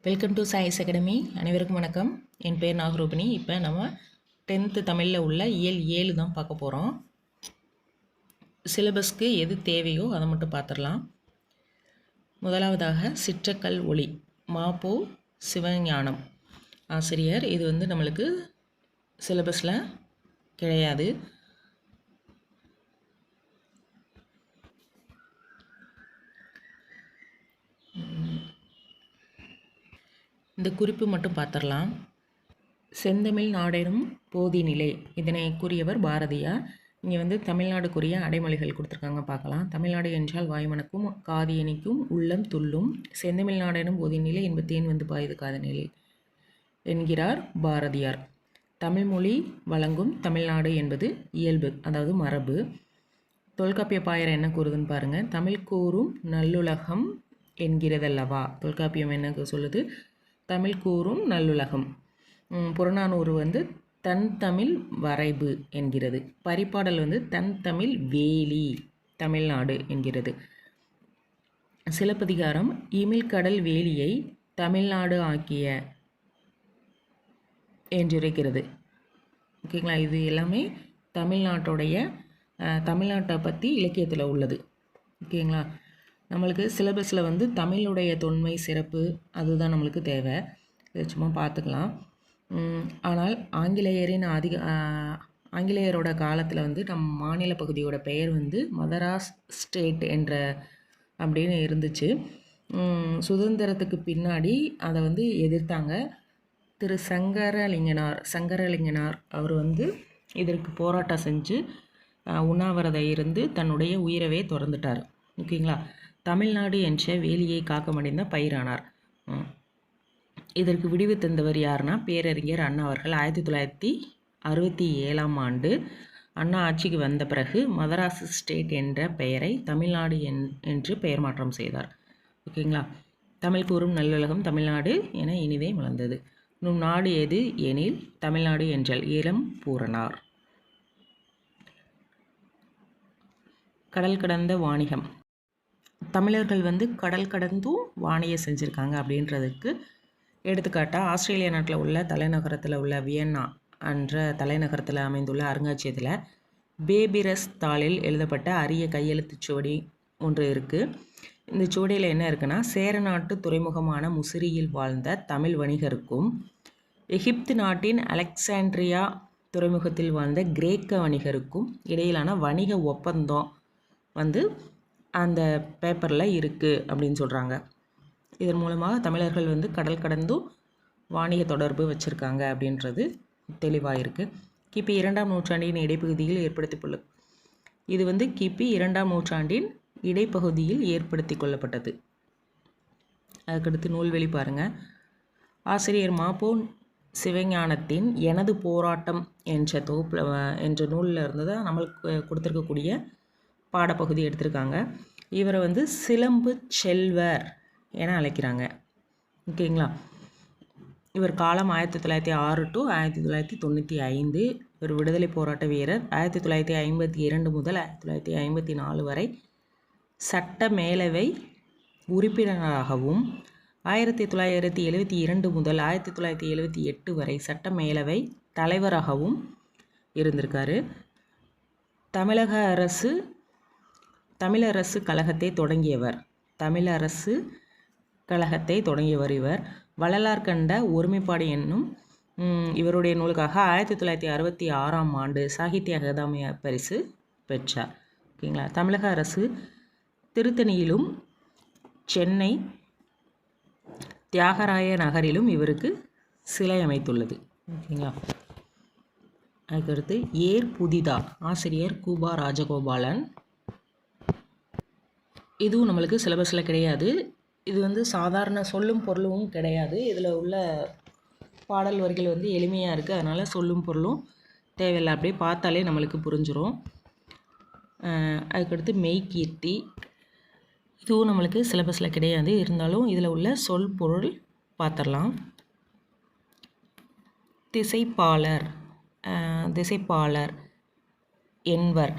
Welcome to choice academy. அனைவருக்கும் வணக்கம். என் பேர் நாகரூபிணி. இப்போ நம்ம 10th தமிழில் உள்ள இயல் 7 தான் பார்க்க போகிறோம். சிலபஸ்க்கு எது தேவையோ அதை மட்டும் பார்த்துடலாம். முதலாவதாக சிற்றக்கல் ஒளி, மாப்போ சிவஞானம் ஆசிரியர். இது நம்மளுக்கு சிலபஸில் கிடையாது. இந்த குறிப்பு மட்டும் பார்த்துடலாம். செந்தமிழ் நாடெனும் போதிநிலை, இதனை கூறியவர் பாரதியார். இங்கே தமிழ்நாடுக்குரிய அடைமொழிகள் கொடுத்துருக்காங்க, பார்க்கலாம். தமிழ்நாடு என்றால் வாய்மணக்கும் காதியனிக்கும் உள்ளம் துள்ளும், செந்தமிழ் நாடெனும் போதிநிலை என்பத்தேன் பாயுது காதநிலை என்கிறார் பாரதியார். தமிழ்மொழி வழங்கும் தமிழ்நாடு என்பது இயல்பு, அதாவது மரபு. தொல்காப்பிய பாயர் என்ன கூறுதுன்னு பாருங்கள். தமிழ் கூறும் நல்லுலகம் என்கிறதல்லவா. தொல்காப்பியம் என்ன சொல்லுது? தமிழ் கூறும் நல்லுலகம். புறநானூறு தன் தமிழ் வரைபு என்கிறது. பரிபாடல் தன் தமிழ் வேலி தமிழ்நாடு என்கிறது. சிலப்பதிகாரம் இமிழ்கடல் வேலியை தமிழ்நாடு ஆக்கிய என்றுரைக்கிறது. ஓகேங்களா? இது எல்லாமே தமிழ்நாட்டை பற்றி இலக்கியத்தில் உள்ளது. ஓகேங்களா? நம்மளுக்கு சிலபஸில் தமிழுடைய தொன்மை சிறப்பு அதுதான் நம்மளுக்கு தேவை. இதை சும்மா பார்த்துக்கலாம். ஆனால் ஆங்கிலேயரோட காலத்தில் நம் மாநில பகுதியோட பெயர் மதராஸ் ஸ்டேட் அப்படின்னு இருந்துச்சு. சுதந்திரத்துக்கு பின்னாடி அதை எதிர்த்தாங்க. திரு சங்கரலிங்கனார் அவர் இதற்கு போராட்டம் செஞ்சு உண்ணாவிரதம் இருந்து தன்னுடைய உயிரவே துறந்துட்டார். ஓகேங்களா? தமிழ்நாடு என்ற வேலியை காக்க முடிந்த பயிரானார். இதற்கு விடிவு தந்தவர் யாருன்னா பேரறிஞர் அண்ணா அவர்கள். 1967ஆம் ஆண்டு அண்ணா ஆட்சிக்கு வந்த பிறகு மதராஸ் ஸ்டேட் என்ற பெயரை தமிழ்நாடு என்று பெயர் மாற்றம் செய்தார். ஓகேங்களா? தமிழ் கூறும் நல்லுலகம் தமிழ்நாடு என இனிதே மலர்ந்தது. நம் நாடு எது எனில் தமிழ்நாடு என்றால் இளம் பூரணார். கடல் கடந்த வாணிகம். தமிழர்கள் கடல் கடந்தும் வாணியம் செஞ்சுருக்காங்க அப்படின்றதுக்கு எடுத்துக்காட்டாக ஆஸ்திரேலியா நாட்டில் உள்ள தலைநகரத்தில் உள்ள வியன்னா என்ற தலைநகரத்தில் அமைந்துள்ள அருங்காட்சியகத்தில் பேபிரஸ் தாளில் எழுதப்பட்ட அரிய கையெழுத்துச் சுவடி ஒன்று இருக்குது. இந்த சுவடியில் என்ன இருக்குன்னா, சேர நாட்டு துறைமுகமான முசிறியில் வாழ்ந்த தமிழ் வணிகருக்கும் எகிப்து நாட்டின் அலெக்சாண்ட்ரியா துறைமுகத்தில் வாழ்ந்த கிரேக்க வணிகருக்கும் இடையிலான வணிக ஒப்பந்தம் அந்த பேப்பரில் இருக்குது அப்படின்னு சொல்கிறாங்க. இதன் மூலமாக தமிழர்கள் கடல் கடந்தும் வாணிக தொடர்பு வச்சுருக்காங்க அப்படின்றது தெளிவாக இருக்குது. கிபி 2ஆம் நூற்றாண்டின் இடைப்பகுதியில் ஏற்படுத்தியுள்ளது. இது கிபி 2ஆம் நூற்றாண்டின் இடைப்பகுதியில் ஏற்படுத்தி கொள்ளப்பட்டது. அதுக்கடுத்து நூல்வெளி பாருங்கள். ஆசிரியர் மாப்போ சிவஞானத்தின் எனது போராட்டம் என்ற நூலில் இருந்து தான் நம்மளுக்கு கொடுத்துருக்கக்கூடிய பாடப்பகுதி எடுத்திருக்காங்க. இவரை சிலம்பு செல்வர் என அழைக்கிறாங்க. ஓகேங்களா? இவர் காலம் 1906 to 1995. இவர் விடுதலை போராட்ட வீரர். 1952 முதல் 1954 வரை சட்ட மேலவை உறுப்பினராகவும் 1972 முதல் 1978 வரை சட்ட மேலவை தலைவராகவும் இருந்திருக்காரு. தமிழரசு கழகத்தை தொடங்கியவர் இவர். வள்ளலார் கண்ட ஒருமைப்பாடு என்னும் இவருடைய நூலுக்காக 1966ஆம் ஆண்டு சாகித்ய அகாதமி பரிசு பெற்றார். ஓகேங்களா? தமிழக அரசு திருத்தணியிலும் சென்னை தியாகராய நகரிலும் இவருக்கு சிலை அமைத்துள்ளது. ஓகேங்களா? அதுக்கடுத்து ஏர் புதிதா, ஆசிரியர் கூபா ராஜகோபாலன். இதுவும் நம்மளுக்கு சிலபஸில் கிடையாது. இது சாதாரண சொல்லும் பொருளும் கிடையாது. இதில் உள்ள பாடல் வரிகள் எளிமையாக இருக்குது. அதனால் சொல்லும் பொருளும் தேவையில்லை, அப்படியே பார்த்தாலே நம்மளுக்கு புரிஞ்சிடும். அதுக்கடுத்து மெய்கீர்த்தி. இதுவும் நம்மளுக்கு சிலபஸில் கிடையாது. இருந்தாலும் இதில் உள்ள சொல் பொருள் பார்த்துடலாம். திசைப்பாளர் என்பர்.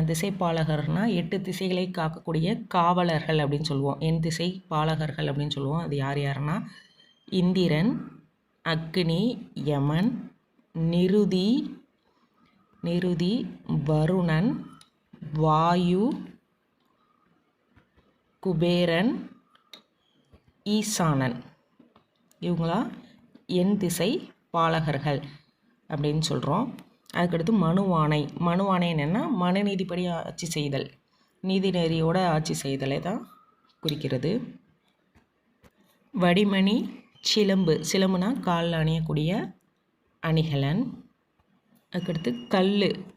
திசைப்பாலகர்னால் 8 திசைகளை காக்கக்கூடிய காவலர்கள் அப்படின்னு சொல்லுவோம். என் திசை பாலகர்கள் அப்படின்னு சொல்லுவோம். அது யாருன்னா இந்திரன், அக்னி, யமன், நிருதி, வருணன், வாயு, குபேரன், ஈசானன். இவங்களாம் எண் திசை பாலகர்கள் அப்படின்னு சொல்கிறோம். அதுக்கடுத்து மனுவாணை என்னென்னா மனுநீதிப்படி ஆட்சி செய்தல், நீதிநெறியோட ஆட்சி செய்தலை தான் குறிக்கிறது. வடிமணி, சிலம்புனா காலில் அணியக்கூடிய அணிகலன். அதுக்கடுத்து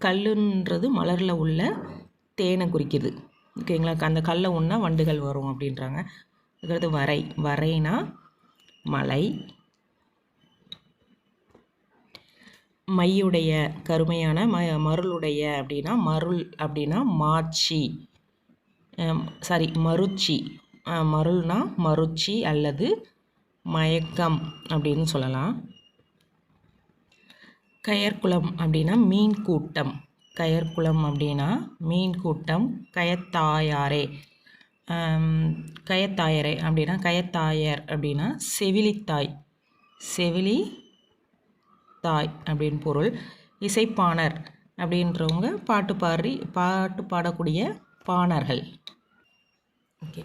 கல்லுன்றது மலரில் உள்ள தேனை குறிக்குது. ஓகேங்களா? அந்த கல்லை ஒன்றா வண்டுகள் வரும் அப்படின்றாங்க. அதுக்கடுத்து வரைனா மலை. மையுடைய கருமையான மருளுடைய அப்படின்னா மாச்சி, மருச்சி. மருள்னா மருச்சி அல்லது மயக்கம் அப்படின்னு சொல்லலாம். கயற்குளம் அப்படின்னா மீன் கூட்டம். கயத்தாயாரே அப்படின்னா கயத்தாயர் அப்படின்னா செவிலித்தாய் அப்படின்னு பொருள். இசைப்பாணர் அப்படின்றவங்க பாட்டு பாடக்கூடிய பாணர்கள். ஓகே,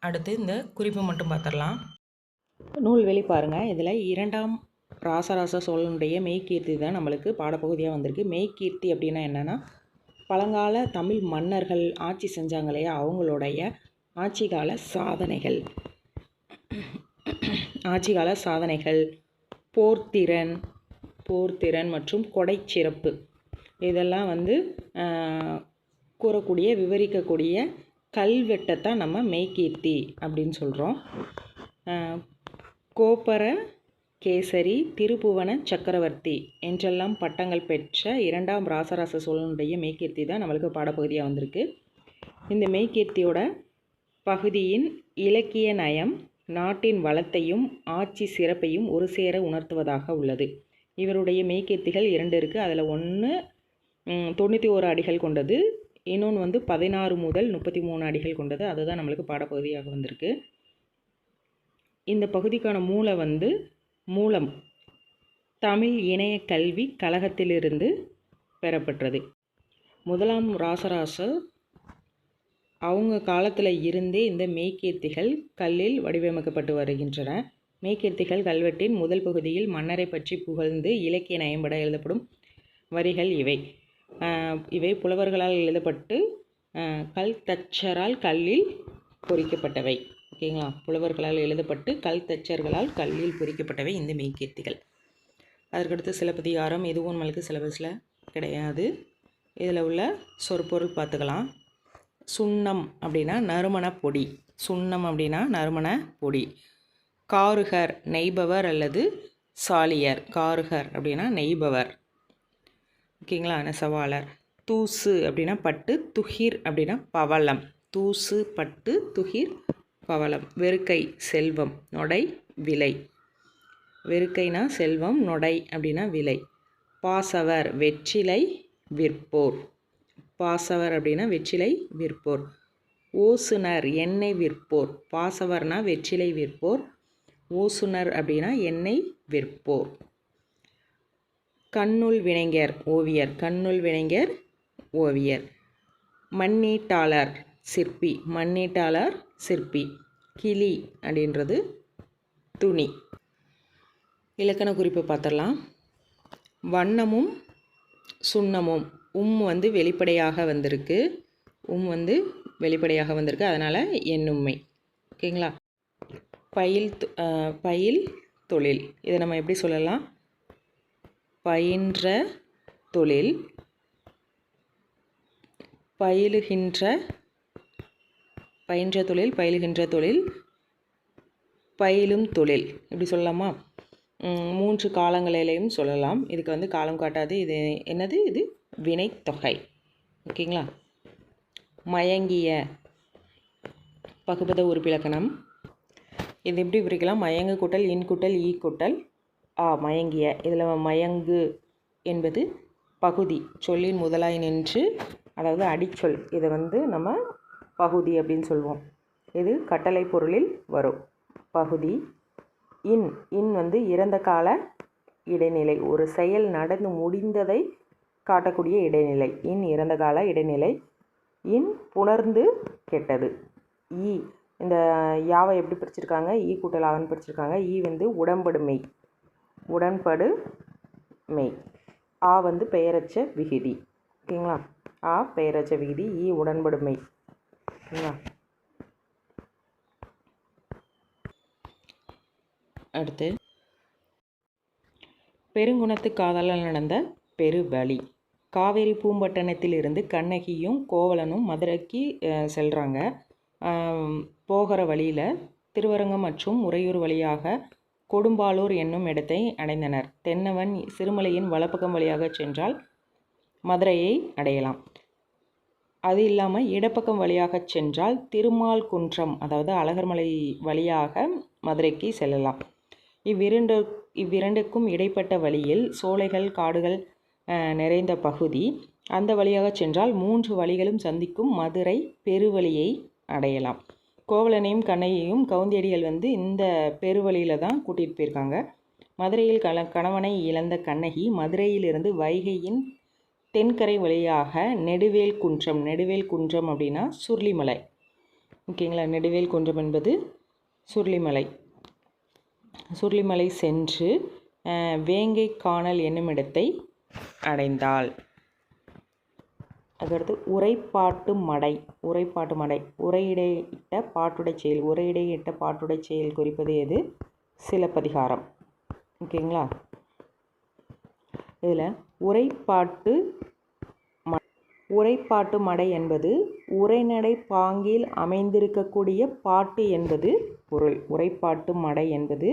அடுத்து இந்த குறிப்பு மட்டும் பார்த்துடலாம். நூல்வெளி பாருங்கள். இதில் 2ஆம் ராசராச சோழனுடைய மெய்கீர்த்தி தான் நம்மளுக்கு பாடப்பகுதியாக வந்திருக்கு. மெய்கீர்த்தி அப்படின்னா என்னென்னா, பழங்கால தமிழ் மன்னர்கள் ஆட்சி செஞ்சாங்க இல்லையா, அவங்களுடைய ஆட்சிகால சாதனைகள், போர்த்திறன் மற்றும் கொடை சிறப்பு, இதெல்லாம் விவரிக்கக்கூடிய கல்வெட்டைத்தான் நம்ம மெய்கீர்த்தி அப்படின்னு சொல்கிறோம். கோப்பர கேசரி, திருப்புவன சக்கரவர்த்தி என்றெல்லாம் பட்டங்கள் பெற்ற 2ஆம் ராசராச சோழனுடைய மெய்கீர்த்தி தான் நம்மளுக்கு பாடப்பகுதியாக வந்திருக்கு. இந்த மெய்கீர்த்தியோட பகுதியின் இலக்கிய நயம் நாட்டின் வளத்தையும் ஆட்சி சிறப்பையும் ஒரு சேர உணர்த்துவதாக உள்ளது. இவருடைய மெய்கீர்த்திகள் 2 இருக்குது. அதில் ஒன்று 91 அடிகள் கொண்டது, இன்னொன்று 16 முதல் 33 அடிகள் கொண்டது. அதுதான் நம்மளுக்கு பாடப்பகுதியாக வந்திருக்கு. இந்த பகுதிக்கான மூலம் தமிழ் இணைய கல்வி கழகத்திலிருந்து பெறப்பட்டது. 1ஆம் ராசராசர் அவங்க காலத்தில் இருந்தே இந்த மெய்கீர்த்திகள் கல்லில் வடிவமைக்கப்பட்டு வருகின்றன. மெய்கீர்த்திகள் கல்வெட்டின் முதல் பகுதியில் மன்னரை பற்றி புகழ்ந்து இலக்கிய நயம்பட எழுதப்படும் வரிகள் இவை புலவர்களால் எழுதப்பட்டு கல் தச்சரால் கல்லில் பொறிக்கப்பட்டவை. ஓகேங்களா? புலவர்களால் எழுதப்பட்டு கல் தச்சர்களால் கல்லில் பொறிக்கப்பட்டவை இந்த மெய்கீர்த்திகள். அதற்கடுத்து சிலப்பதிகாரம், இதுவும் நம்மளுக்கு சிலபஸில் கிடையாது. இதில் உள்ள சொற்பொருள் பார்த்துக்கலாம். சுண்ணம் அப்படின்னா நறுமண பொடி. காருகர் நெய்பவர் அல்லது சாலியர். காருகர் அப்படின்னா நெய்பவர். ஓகேங்களா? நெசவாளர். தூசு அப்படின்னா பட்டு, துகிர் அப்படின்னா பவளம். தூசு பட்டு, துகிர் பவளம். வெறுக்கை செல்வம், நொடை விலை. வெறுக்கைனா செல்வம், நொடை அப்படின்னா விலை. பாசவர் வெற்றிலை விற்போர். ஓசுனர் எண்ணெய் விற்போர். பாசவர்னா வெற்றிலை விற்போர், ஓசுனர் அப்படின்னா எண்ணெய் விற்போர். கண்ணுள் வினைஞர் ஓவியர். மண்ணீட்டாளர் சிற்பி. கிளி அப்படின்றது துணி. இலக்கண குறிப்பு பார்த்துடலாம். வண்ணமும் சுண்ணமும் வெளிப்படையாக வந்திருக்கு. அதனால் எண்ணும்மை. ஓகேங்களா? பயில் தொழில், இதை நம்ம எப்படி சொல்லலாம்? பயின்ற தொழில், பயிலுகின்ற தொழில், பயிலும் தொழில், இப்படி சொல்லலாமா? 3 காலங்களிலையும் சொல்லலாம். இதுக்கு காலம் காட்டாது. இது என்னது? இது வினைத்தொகை. ஓகேங்களா? மயங்கிய பகுபத உறுப்பிலக்கணம். இது எப்படி பிரிக்கலாம்? மயங்கு கூட்டல் இன் கூட்டல் ஈ கூட்டல் ஆ. மயங்கிய. இதில் மயங்கு என்பது பகுதி, சொல்லின் முதலாய் நின்று, அதாவது அடிச்சொல். இதை நம்ம பகுதி அப்படின்னு சொல்லுவோம். இது கட்டளை பொருளில் வரும் பகுதி. இன் இன் வந்து இறந்த கால இடைநிலை, ஒரு செயல் நடந்து முடிந்ததை காட்டக்கூடிய இடைநிலை. இன் இறந்த கால இடைநிலை. இன் புணர்ந்து கெட்டது. ஈ இந்த யாவை எப்படி பிரிச்சிருக்காங்க? ஈ கூட்டல் ஆவன்னு பிரிச்சிருக்காங்க. ஈ வந்து உடன்படுமை, உடன்படு மெய். ஆ வந்து பெயரச்ச விகுதி. ஓகேங்களா? ஆ பெயரச்ச விகுதி, ஈ உடன்படுமை. ஓகேங்களா? அடுத்து பெருங்குணத்து காதலால் நடந்த பெருவழி. காவேரி பூம்பட்டினத்தில் இருந்து கண்ணகியும் கோவலனும் மதுரைக்கு செல்கிறாங்க. போகிற வழியில் திருவரங்கம் மற்றும் உறையூர் வழியாக கொடும்பாலூர் என்னும் இடத்தை அடைந்தனர். தென்னவன் சிறுமலையின் வலப்பக்கம் வழியாக சென்றால் மதுரையை அடையலாம். அது இல்லாமல் இடப்பக்கம் வழியாக சென்றால் திருமால் குன்றம், அதாவது அழகர்மலை வழியாக மதுரைக்கு செல்லலாம். இவ்விரண்டுக்கும் இடைப்பட்ட வழியில் சோலைகள் காடுகள் நிறைந்த பகுதி. அந்த வழியாக சென்றால் 3 வழிகளும் சந்திக்கும் மதுரை பெருவழியை அடையலாம். கோவலனையும் கண்ணையையும் கவுந்தியடிகள் வந்து இந்த பெருவழியில் தான் கூட்டிகிட்டு போயிருக்காங்க. மதுரையில் கணவனை இழந்த கண்ணகி மதுரையிலிருந்து வைகையின் தென்கரை வழியாக நெடுவேல் குன்றம் அப்படின்னா சுருளிமலை. ஓகேங்களா? நெடுவேல் குன்றம் என்பது சுருளிமலை சென்று வேங்கை காணல் என்னும் இடத்தை அடைந்தாள். அதுக்கடுத்து உரைப்பாட்டு மடை. உரையிடையிட்ட பாட்டுடை செயல் குறிப்பது எது? சிலப்பதிகாரம். ஓகேங்களா? இதில் உரைப்பாட்டு மடை என்பது உரைநடை பாங்கில் அமைந்திருக்கக்கூடிய பாட்டு என்பது பொருள். உரைப்பாட்டு மடை என்பது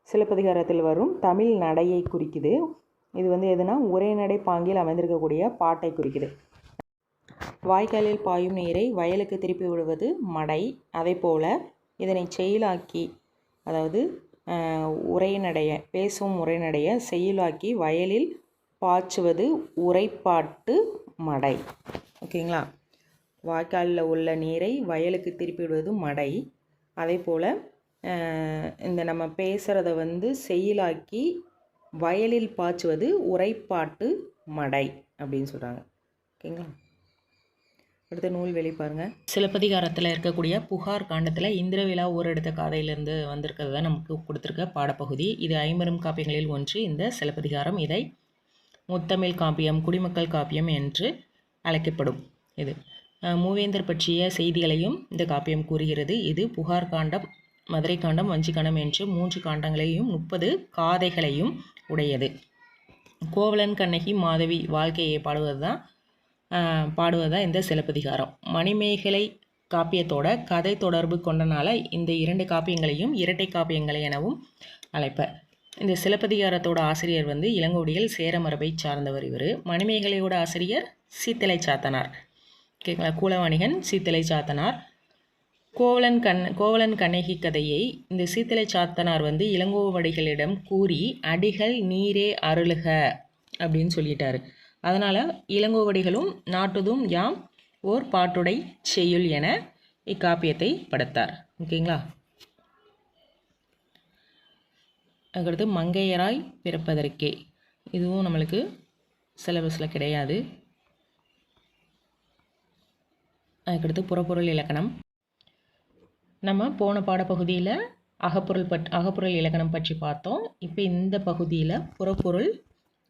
சிலப்பதிகாரத்தில் வரும் தமிழ் நடையை குறிக்குது. இது வந்து எதுனா உரைநடை பாங்கில் அமைந்திருக்கக்கூடிய பாட்டை குறிக்குது. வாய்க்காலில் பாயும் நீரை வயலுக்கு திருப்பி விடுவது மடை. அதே போல் இதனை செயலாக்கி, அதாவது பேசும் உரைநடைய செயலாக்கி வயலில் பாய்ச்சுவது உரைப்பாட்டு மடை. ஓகேங்களா? வாய்க்காலில் உள்ள நீரை வயலுக்கு திருப்பி விடுவது மடை. அதே போல் இந்த நம்ம பேசுகிறத வந்து செயலாக்கி வயலில் பாய்ச்சுவது உரைப்பாட்டு மடை அப்படின்னு சொல்கிறாங்க. ஓகேங்களா? அடுத்த நூல்வெளி பாருங்கள். சிலப்பதிகாரத்தில் இருக்கக்கூடிய புகார் காண்டத்தில் இந்திரவிழா ஊரெடுத்த காதையிலேருந்து வந்திருக்கிறது தான் நமக்கு கொடுத்துருக்க பாடப்பகுதி. இது 50 காப்பியங்களில் ஒன்று இந்த சிலப்பதிகாரம். இதை முத்தமிழ் காப்பியம், குடிமக்கள் காப்பியம் என்று அழைக்கப்படும். இது மூவேந்தர் பற்றிய செய்திகளையும் இந்த காப்பியம் கூறுகிறது. இது புகார் காண்டம், மதுரை காண்டம், வஞ்சிக்காண்டம் என்று 3 காண்டங்களையும் 30 காதைகளையும் உடையது. கோவலன் கண்ணகி மாதவி வாழ்க்கையை பாடுவதுதான் இந்த சிலப்பதிகாரம். மணிமேகலை காப்பியத்தோட கதை தொடர்பு கொண்டனால இந்த 2 காப்பியங்களையும் இரட்டை காப்பியங்களை எனவும் அழைப்பர். இந்த சிலப்பதிகாரத்தோட ஆசிரியர் வந்து இளங்கோடிகள் சேர மரபை சார்ந்தவர். இவர் மணிமேகலையோட ஆசிரியர் சீத்தலை சாத்தனார். ஓகேங்களா? கூலவாணிகன் சீத்தலை சாத்தனார். கோவலன் கண்ணகி கதையை இந்த சீத்தலை சாத்தனார் வந்து இளங்கோவடிகளிடம் கூறி அடிகள் நீரே அருளுக அப்படின்னு சொல்லிட்டாரு. அதனால் இளங்கோவடிகளும் நாட்டுதும் யாம் ஓர் பாட்டுடை செய்யுள் என இக்காப்பியத்தை படைத்தார். ஓகேங்களா? அதுக்கடுத்து மங்கையராய் பிறப்பதற்கே, இதுவும் நம்மளுக்கு சிலபஸில் கிடையாது. அதுக்கடுத்து புறப்பொருள் இலக்கணம். நம்ம போன பாடப்பகுதியில் அகப்பொருள் இலக்கணம் பற்றி பார்த்தோம். இப்போ இந்த பகுதியில் புறப்பொருள்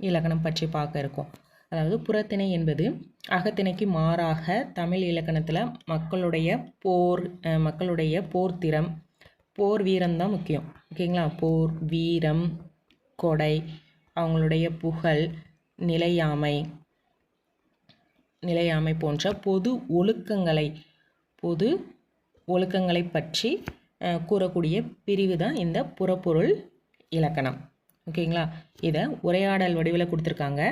இலக்கணம் பற்றி பார்க்க இருக்கோம். அதாவது புறத்திணை என்பது அகத்திணைக்கு மாறாக தமிழ் இலக்கணத்தில் மக்களுடைய போர்த்திறம், போர் வீரம்தான் முக்கியம். ஓகேங்களா? போர் வீரம், கொடை, அவங்களுடைய புகழ், நிலையாமை போன்ற பொது ஒழுக்கங்களை பற்றி கூறக்கூடிய பிரிவு தான் இந்த புறப்பொருள் இலக்கணம். ஓகேங்களா? இதை உரையாடல் வடிவில் கொடுத்துருக்காங்க.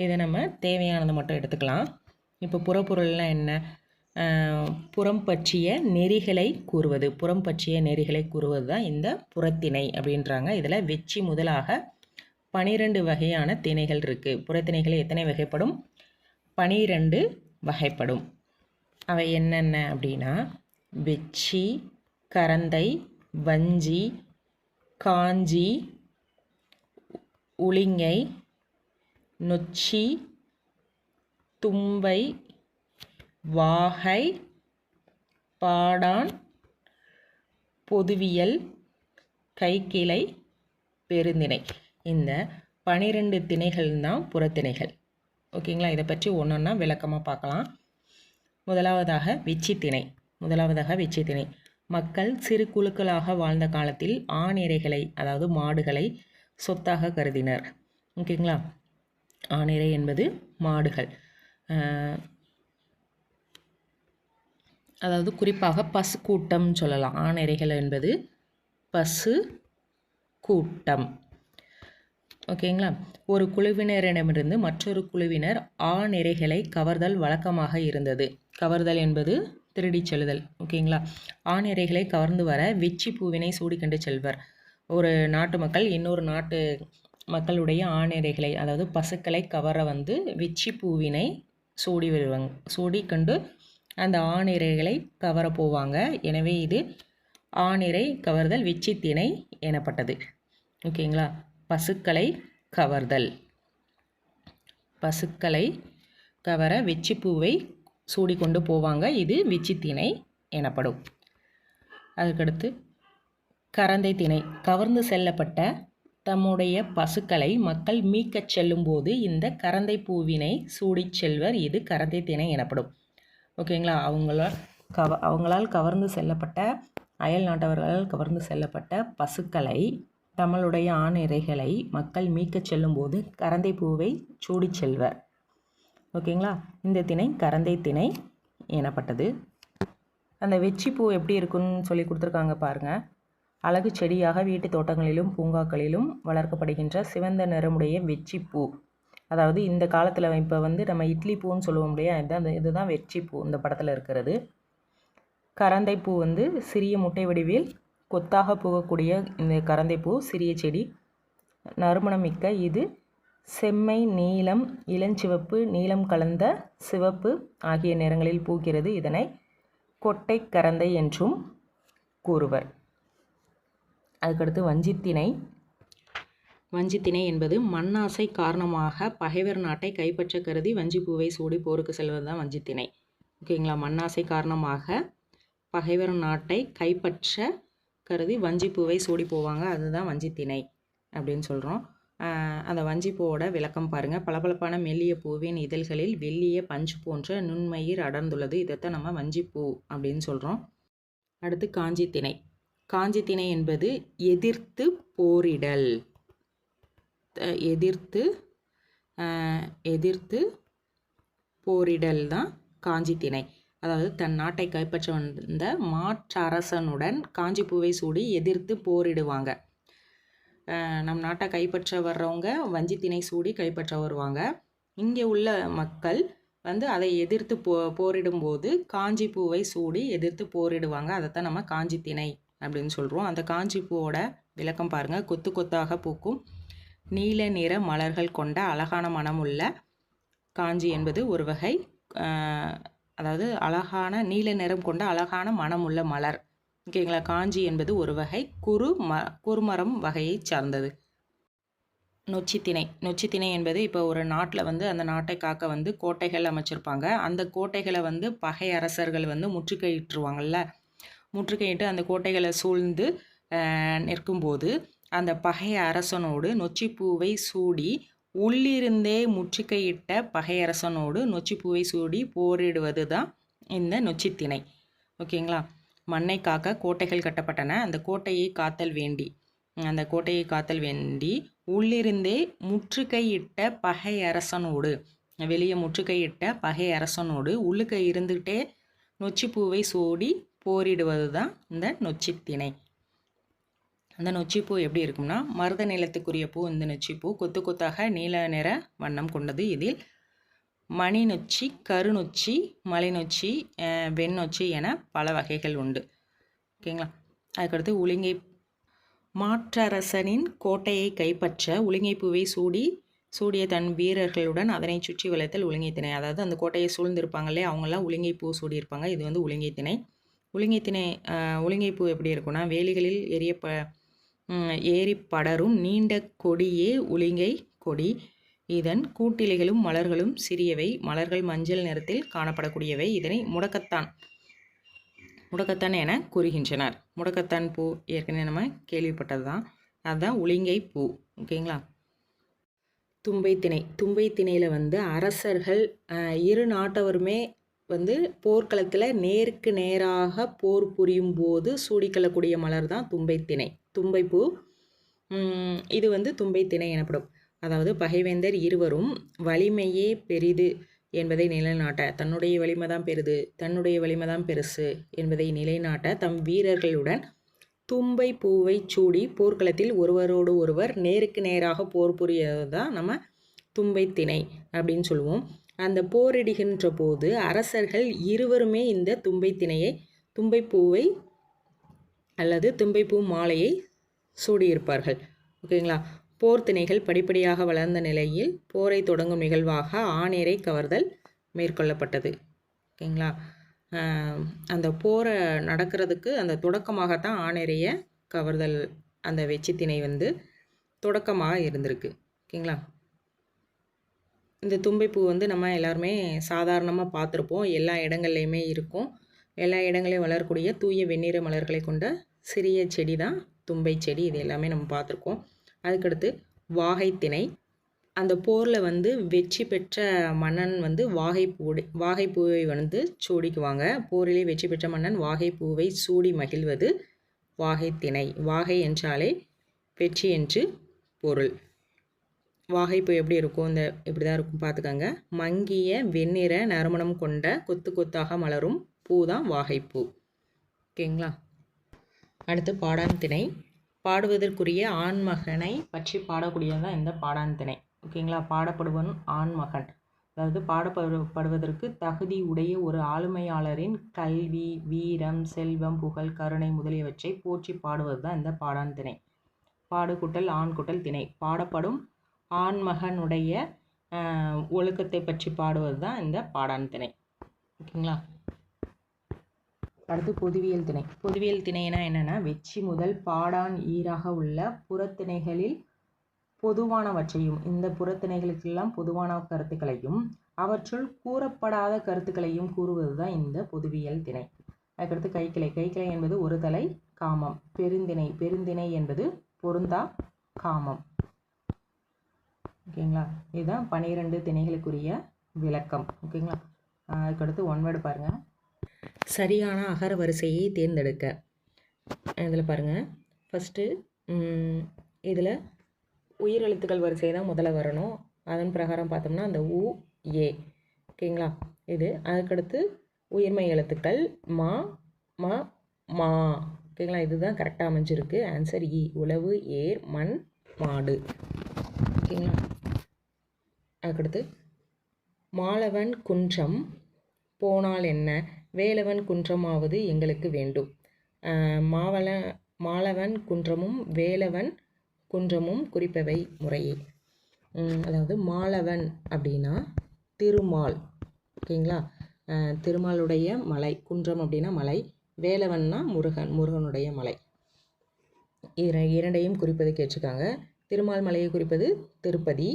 இதை நம்ம தேவையானதை மட்டும் எடுத்துக்கலாம். இப்போ புறப்பொருள்னால் என்ன? புறம் பற்றிய நெறிகளை கூறுவது தான் இந்த புறத்திணை அப்படின்றாங்க. இதில் வெச்சி முதலாக 12 வகையான திணைகள் இருக்குது. புறத்திணைகள் எத்தனை வகைப்படும்? 12 வகைப்படும். அவை என்னென்ன அப்படின்னா வெச்சி, கரந்தை, வஞ்சி, காஞ்சி, உளிங்கை, நொச்சி, தும்பை, வாகை, பாடான், பொதுவியல், கைக்கிளை, பெருந்திணை. இந்த 12 திணைகள் தான் புறத்திணைகள். ஓகேங்களா? இதை பற்றி ஒன்றொன்னா விளக்கமாக பார்க்கலாம். முதலாவதாக வெச்சித்திணை. மக்கள் சிறு குழுக்களாக வாழ்ந்த காலத்தில் ஆண் இரைகளை, அதாவது மாடுகளை சொத்தாக கருதினர். ஓகேங்களா? ஆணிரை என்பது மாடுகள், அதாவது குறிப்பாக பசு கூட்டம் சொல்லலாம். ஆணிரைகள் என்பது பசு கூட்டம். ஓகேங்களா? ஒரு குழுவினரிடமிருந்து மற்றொரு குழுவினர் ஆணிரைகளை கவர்தல் வழக்கமாக இருந்தது. கவர்தல் என்பது திருடிச் செல்லுதல். ஓகேங்களா? ஆணிரைகளை கவர்ந்து வர வெச்சி பூவினை சூடிக்கொண்டு செல்வர். ஒரு நாட்டு மக்கள் இன்னொரு நாட்டு மக்களுடைய ஆணிரைகளை, அதாவது பசுக்களை கவர வந்து வெச்சி பூவினை சூடி வருவாங்க, சூடிக்கொண்டு அந்த ஆணிரைகளை கவர போவாங்க. எனவே இது ஆணிரை கவர்தல் வெச்சித்திணை எனப்பட்டது. ஓகேங்களா? பசுக்களை கவர்தல், பசுக்களை கவர வெச்சி பூவை சூடிக்கொண்டு போவாங்க. இது வெச்சித்திணை எனப்படும். அதுக்கடுத்து கரந்தை திணை. கவர்ந்து செல்லப்பட்ட தம்முடைய பசுக்களை மக்கள் மீட்கச் செல்லும்போது இந்த கரந்தை பூவினை சூடிச் செல்வர். இது கரந்தை திணை எனப்படும். ஓகேங்களா? அவங்களால் கவர்ந்து செல்லப்பட்ட, அயல் நாட்டவர்களால் கவர்ந்து செல்லப்பட்ட பசுக்களை, தம்முடைய ஆணிரைகளை மக்கள் மீட்கச் செல்லும்போது கரந்தை பூவை சூடிச் செல்வர். ஓகேங்களா? இந்த திணை கரந்தை திணை எனப்பட்டது. அந்த வெச்சி பூ எப்படி இருக்குன்னு சொல்லி கொடுத்துருக்காங்க பாருங்கள். அழகு செடியாக வீட்டு தோட்டங்களிலும் பூங்காக்களிலும் வளர்க்கப்படுகின்ற சிவந்த நிறமுடைய வெச்சி பூ. அதாவது இந்த காலத்தில் இப்போ வந்து நம்ம இட்லி பூன்னு சொல்லுவோம் இல்லையா, இதுதான் வெச்சி பூ இந்த படத்தில் இருக்கிறது. கரந்தை பூ வந்து சிறிய முட்டை வடிவில் கொத்தாக பூகக்கூடிய இந்த கரந்தை பூ சிறிய செடி, நறுமணம் மிக்க. இது செம்மை, நீலம், இளஞ்சிவப்பு, நீலம் கலந்த சிவப்பு ஆகிய நிறங்களில் பூக்கிறது. இதனை கொட்டை கரந்தை என்றும் கூறுவர். அதுக்கடுத்து வஞ்சித்திணை என்பது மண்ணாசை காரணமாக பகைவர் நாட்டை கைப்பற்ற கருதி வஞ்சிப்பூவை சூடி போருக்கு செல்வது தான் வஞ்சித்திணை. ஓகேங்களா? மண்ணாசை காரணமாக பகைவர் நாட்டை கைப்பற்ற கருதி வஞ்சிப்பூவை சூடி போவாங்க. அதுதான் வஞ்சித்திணை அப்படின்னு சொல்கிறோம். அந்த வஞ்சிப்பூவோட விளக்கம் பாருங்கள். பளபளப்பான மெல்லிய பூவின் இதழ்களில் வெள்ளிய பஞ்சு போன்ற நுண்மயிர் அடர்ந்துள்ளது. இதைத்தான் நம்ம வஞ்சிப்பூ அப்படின்னு சொல்கிறோம். அடுத்து காஞ்சித்திணை என்பது எதிர்த்து போரிடல். எதிர்த்து போரிடல் தான் காஞ்சித்திணை. அதாவது தன் நாட்டை கைப்பற்ற வந்த மாற்றரசனுடன் காஞ்சிப்பூவை சூடி எதிர்த்து போரிடுவாங்க. நம் நாட்டை கைப்பற்ற வர்றவங்க வஞ்சித்திணை சூடி கைப்பற்ற வருவாங்க. இங்கே உள்ள மக்கள் வந்து அதை எதிர்த்து போரிடும்போது காஞ்சிப்பூவை சூடி எதிர்த்து போரிடுவாங்க. அதைத்தான் நம்ம காஞ்சித்திணை அப்படின்னு சொல்கிறோம். அந்த காஞ்சிப்பூவோட விளக்கம் பாருங்கள். கொத்து கொத்தாக பூக்கும் நீல நிற மலர்கள் கொண்ட அழகான மனமுள்ள காஞ்சி என்பது ஒரு வகை, அதாவது அழகான நீல நிறம் கொண்ட அழகான மனமுள்ள மலர். ஓகேங்களா? காஞ்சி என்பது ஒரு வகை குறுமரம் வகையை சார்ந்தது. நொச்சித்திணை என்பது இப்போ ஒரு நாட்டில் வந்து அந்த நாட்டை காக்க வந்து கோட்டைகள் அமைச்சிருப்பாங்க. அந்த கோட்டைகளை வந்து பகை அரசர்கள் வந்து முற்றுகையிட்டுருவாங்கள்ல. முற்றுகையிட்டு அந்த கோட்டைகளை சூழ்ந்து நிற்கும்போது அந்த பகை அரசனோடு நொச்சிப்பூவை சூடி உள்ளிருந்தே முற்றுகையிட்ட பகையரசனோடு நொச்சிப்பூவை சூடி போரிடுவது தான் இந்த நொச்சித்திணை. ஓகேங்களா? மண்ணை காக்க கோட்டைகள் கட்டப்பட்டன. அந்த கோட்டையை காத்தல் வேண்டி உள்ளிருந்தே முற்றுகையிட்ட பகையரசனோடு, வெளியே முற்றுகையிட்ட பகையரசனோடு உள்ளுக்க இருந்துகிட்டே நொச்சிப்பூவை சூடி போரிடுவது தான் இந்த நொச்சித்திணை. அந்த நொச்சிப்பூ எப்படி இருக்கும்னா, மருத நிலத்துக்குரிய பூ இந்த நொச்சிப்பூ. கொத்து கொத்தாக நீல நிற வண்ணம் கொண்டது. இதில் மணி நொச்சி, கருநொச்சி, மலை நொச்சி, வெண்ணொச்சி என பல வகைகள் உண்டு. ஓகேங்களா? அதுக்கடுத்து உளிங்கை. மாற்றரசனின் கோட்டையை கைப்பற்ற உளிங்கை பூவை சூடிய தன் வீரர்களுடன் அதனை சுற்றி வளைத்தல் உளிங்கை திணை. அதாவது அந்த கோட்டையை சூழ்ந்திருப்பாங்களே அவங்களாம் உளிங்கை பூ சூடியிருப்பாங்க. இது வந்து உளிங்கை திணை. உளிங்கை பூ எப்படி இருக்குன்னா, வேலிகளில் ஏறி படரும் நீண்ட கொடியே உளிங்கை கொடி. இதன் கூட்டிலைகளும் மலர்களும் சிறியவை, மலர்கள் மஞ்சள் நிறத்தில் காணப்படக்கூடியவை. இதனை முடக்கத்தான் என கூறுகின்றனர். முடக்கத்தான் பூ ஏற்கனவே நம்ம கேள்விப்பட்டது தான், அதுதான் உளிங்கை பூ. ஓகேங்களா. தும்பை திணை. தும்பை திணையில் அரசர்கள் இரு நாட்டவருமே போர்க்களத்தில் நேருக்கு நேராக போர் புரியும் போது சூடிக்கொள்ளக்கூடிய மலர் தான் தும்பை திணை, தும்பைப்பூ. இது தும்பை திணை எனப்படும். அதாவது பகைவேந்தர் இருவரும் வலிமையே பெரிது என்பதை நிலைநாட்ட, தன்னுடைய வலிமை தான் பெரிது, தன்னுடைய வலிமை தான் பெருசு என்பதை நிலைநாட்ட தம் வீரர்களுடன் தும்பை பூவை சூடி போர்க்களத்தில் ஒருவரோடு ஒருவர் நேருக்கு நேராக போர் புரியது தான் நம்ம தும்பை திணை அப்படின்னு சொல்லுவோம். அந்த போரிடுகின்ற போது அரசர்கள் இருவருமே இந்த தும்பை திணையை, தும்பைப்பூவை அல்லது தும்பைப்பூ மாலையை சூடியிருப்பார்கள். ஓகேங்களா. போர் திணைகள் படிப்படியாக வளர்ந்த நிலையில் போரை தொடங்கும் நிகழ்வாக ஆணேரை கவர்தல் மேற்கொள்ளப்பட்டது. ஓகேங்களா. அந்த போரை நடக்கிறதுக்கு அந்த தொடக்கமாகத்தான் ஆணேரையை கவர்தல் அந்த வெச்சி திணை தொடக்கமாக இருந்திருக்கு. ஓகேங்களா. இந்த தும்பைப்பூ நம்ம எல்லாருமே சாதாரணமாக பார்த்துருப்போம், எல்லா இடங்கள்லையுமே இருக்கும். எல்லா இடங்களையும் வளரக்கூடிய தூய வெண்ணிற மலர்களை கொண்ட சிறிய செடி தான் தும்பை செடி. இது எல்லாமே நம்ம பார்த்துருக்கோம். அதுக்கடுத்து வாகைத்திணை. அந்த போரில் வெற்றி பெற்ற மன்னன் வாகைப்பூவை சூடிக்குவாங்க. போரிலே வெற்றி பெற்ற மன்னன் வாகைப்பூவை சூடி மகிழ்வது வாகைத்திணை. வாகை என்றாலே வெற்றி என்று பொருள். வாகைப்பூ எப்படி இருக்கும், இப்படி தான் இருக்கும் பார்த்துக்கோங்க. மங்கிய வெண்ணிற நறுமணம் கொண்ட கொத்து கொத்தாக மலரும் பூ தான் வாகைப்பூ. ஓகேங்களா. அடுத்து பாடான் திணை. பாடுவதற்குரிய ஆண்மகனை பற்றி பாடக்கூடியது தான் இந்த பாடான் திணை. ஓகேங்களா. பாடப்படுவன் ஆண்மகன், அதாவது பாடப்படுவதற்கு தகுதி உடைய ஒரு ஆளுமையாளரின் கல்வி, வீரம், செல்வம், புகழ், கருணை முதலியவற்றை போற்றி பாடுவது தான் இந்த பாடான் திணை. பாடு கூட்டல் ஆண் கூட்டல் திணை. பாடப்படும் ஆண்மகனுடைய ஒழுக்கத்தை பற்றி பாடுவது தான் இந்த பாடான் திணை. ஓகேங்களா. அடுத்து பொதுவியல் திணை. பொதுவியல் திணைனா என்னென்னா, வெச்சி முதல் பாடான் ஈராக உள்ள புறத்திணைகளில் பொதுவானவற்றையும், இந்த புறத்திணைகளுக்கெல்லாம் பொதுவான கருத்துக்களையும் அவற்றுள் கூறப்படாத கருத்துக்களையும் கூறுவது தான் இந்த பொதுவியல் திணை. அதுக்கடுத்து கைக்கிளை. கைக்கிளை என்பது ஒரு தலை காமம். பெருந்திணை. பெருந்திணை என்பது பொருந்தா காமம். ஓகேங்களா. இதுதான் 12 திணைகளுக்குரிய விளக்கம். ஓகேங்களா. அதுக்கடுத்து ஒன்வேர்டு பாருங்கள். சரியான அகர வரிசையை தேர்ந்தெடுக்க. இதில் பாருங்கள், ஃபஸ்ட்டு இதில் உயிரெழுத்துக்கள் வரிசை தான் முதல்ல வரணும். அதன் பிரகாரம் பார்த்தோம்னா அந்த உ, ஏ. ஓகேங்களா. இது அதுக்கடுத்து உயிர்மை எழுத்துக்கள் மா, ம, மா. ஓகேங்களா. இதுதான் கரெக்டாக அமைஞ்சிருக்கு. ஆன்சர் இ. உழவு, ஏர், மண், மாடு. ஓகேங்களா. அதுக்கடுத்து மாலவன் குன்றம் போனால் என்ன, வேலவன் குன்றமாவது எங்களுக்கு வேண்டும். மாலவன் குன்றமும் வேலவன் குன்றமும் குறிப்பவை முறையே. அதாவது மாலவன் அப்படின்னா திருமால். ஓகேங்களா. திருமாலுடைய மலை. குன்றம் அப்படின்னா மலை. வேலவன்னா முருகனுடைய மலை. இரண்டையும் குறிப்பது கேட்டிருக்காங்க. திருமால் மலையை குறிப்பது திருப்பதி,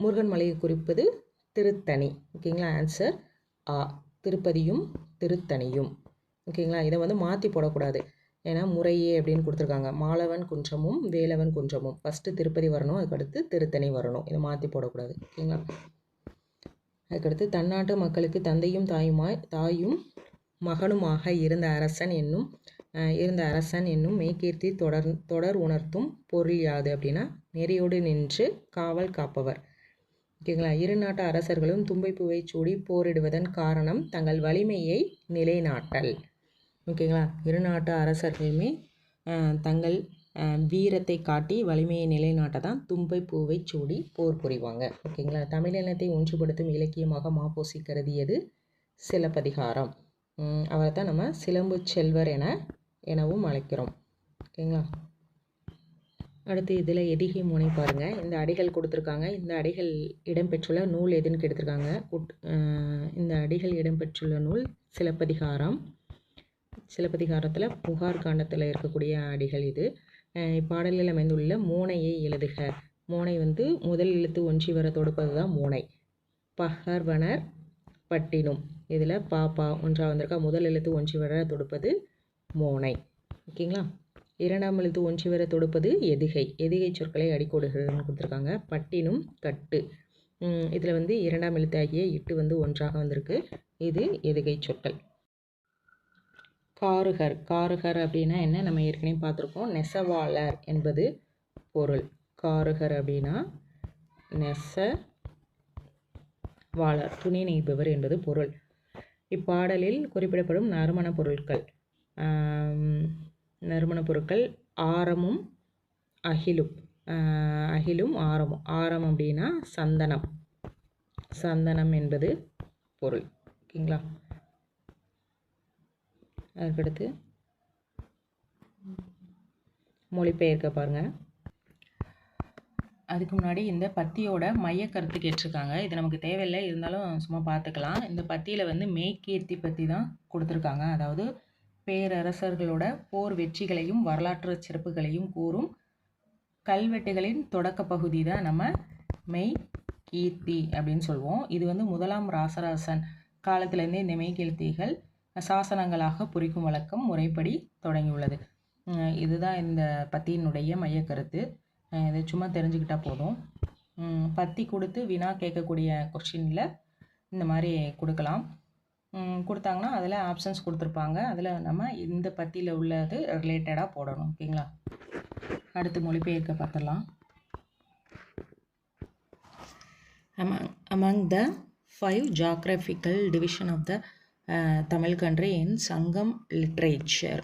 முருகன் மலையை குறிப்பது திருத்தணி. ஓகேங்களா. ஆன்சர் ஆ. திருப்பதியும் திருத்தணியும். ஓகேங்களா. இதை மாற்றி போடக்கூடாது, ஏன்னா முறையே அப்படின்னு கொடுத்துருக்காங்க. மாலவன் குன்றமும் வேலவன் குன்றமும். ஃபஸ்ட்டு திருப்பதி வரணும், அதுக்கடுத்து திருத்தணி வரணும். இதை மாற்றி போடக்கூடாது. ஓகேங்களா. அதுக்கடுத்து தன்னாட்டு மக்களுக்கு தந்தையும் தாயும் மகனுமாக இருந்த அரசன் என்னும் மெய்கீர்த்தி தொடர் உணர்த்தும் பொருள் யாது அப்படின்னா, நெறியோடு நின்று காவல் காப்பவர். ஓகேங்களா. இரு நாட்டு அரசர்களும் தும்பைப்பூவை சூடி போரிடுவதன் காரணம் தங்கள் வலிமையை நிலைநாட்டல். ஓகேங்களா. இரு நாட்டு அரசர்களுமே தங்கள் வீரத்தை காட்டி வலிமையை நிலைநாட்ட தான் தும்பைப்பூவை சூடி போர் புரிவாங்க. ஓகேங்களா. தமிழினத்தை ஒன்றுபடுத்தும் இலக்கியமாக மாப்போசி கருதியது சிலப்பதிகாரம். அவரை தான் நம்ம சிலம்பு செல்வர் எனவும் அழைக்கிறோம். ஓகேங்களா. அடுத்து இதில் எதிகை முனை பாருங்கள். இந்த அடிகள் கொடுத்துருக்காங்க. இந்த அடிகள் இடம்பெற்றுள்ள நூல் எதுன்னு கேட்டிருக்காங்க. இந்த அடிகள் இடம்பெற்றுள்ள நூல் சிலப்பதிகாரம். சிலப்பதிகாரத்தில் புகார் காண்டத்தில் இருக்கக்கூடிய அடிகள் இது. இப்பாடலில் அமைந்துள்ள மோனையை எழுதுக. மோனை வந்து முதல் எழுத்து ஒன்றி வர தொடுப்பது தான் மோனை. பகர்வனர் பட்டினும், இதில் பாப்பா ஒன்றாக வந்திருக்கா, முதல் எழுத்து ஒன்றி வர தொடுப்பது மோனை. ஓகேங்களா. இரண்டாம் எழுத்து ஒன்றி வர தொடுப்பது எதுகை. எதுகை சொற்களை அடிக்கோடுகள்னு கொடுத்துருக்காங்க. பட்டினும் கட்டு, இதில் வந்து இரண்டாம் எழுத்தாகிய இட்டு வந்து ஒன்றாக வந்திருக்கு. இது எதுகை சொற்கள். காருகர். காருகர் அப்படின்னா என்ன, நம்ம ஏற்கனவே பார்த்துருக்கோம். நெசவாளர் என்பது பொருள். காருகர் அப்படின்னா நெசவாளர், துணி நெய்பவர் என்பது பொருள். இப்பாடலில் குறிப்பிடப்படும் நறுமணப் பொருட்கள் ஆரமும் அகிலும். அகிலும் ஆரமும். ஆரம் அப்படின்னா சந்தனம். சந்தனம் என்பது பொருள். ஓகேங்களா. அதுக்கடுத்து மொழிபெயர்க்க பாருங்கள். அதுக்கு முன்னாடி இந்த பத்தியோட மையக்கருத்து கேட்டிருக்காங்க. இது நமக்கு தேவையில்லை, இருந்தாலும் சும்மா பார்த்துக்கலாம். இந்த பத்தியில் வந்து மெய்கீர்த்தி பற்றி தான் கொடுத்துருக்காங்க. அதாவது பேரரசர்களோட போர் வெற்றிகளையும் வரலாற்று சிறப்புகளையும் கூறும் கல்வெட்டுகளின் தொடக்க பகுதி தான் நம்ம மெய்கீர்த்தி அப்படின்னு சொல்லுவோம். இது வந்து முதலாம் ராசராசன் காலத்திலேருந்தே இந்த மெய்கீர்த்திகள் சாசனங்களாக பொறிக்கும் வழக்கம் முறைப்படி தொடங்கியுள்ளது. இதுதான் இந்த பத்தியினுடைய மையக்கருத்து. இதை சும்மா தெரிஞ்சுக்கிட்டால் போதும். பத்தி கொடுத்து வினா கேட்கக்கூடிய கொஸ்டினில் இந்த மாதிரி கொடுக்கலாம். கொடுத்தாங்கன்னா அதில் ஆப்ஷன்ஸ் கொடுத்துருப்பாங்க. அதில் நம்ம இந்த பத்தியில் உள்ளது ரிலேட்டடாக போடணும். ஓகேங்களா. அடுத்து மொழிபெயர்க்க பார்த்துடலாம். Among the 5 geographical division of the Tamil country in Sangam literature.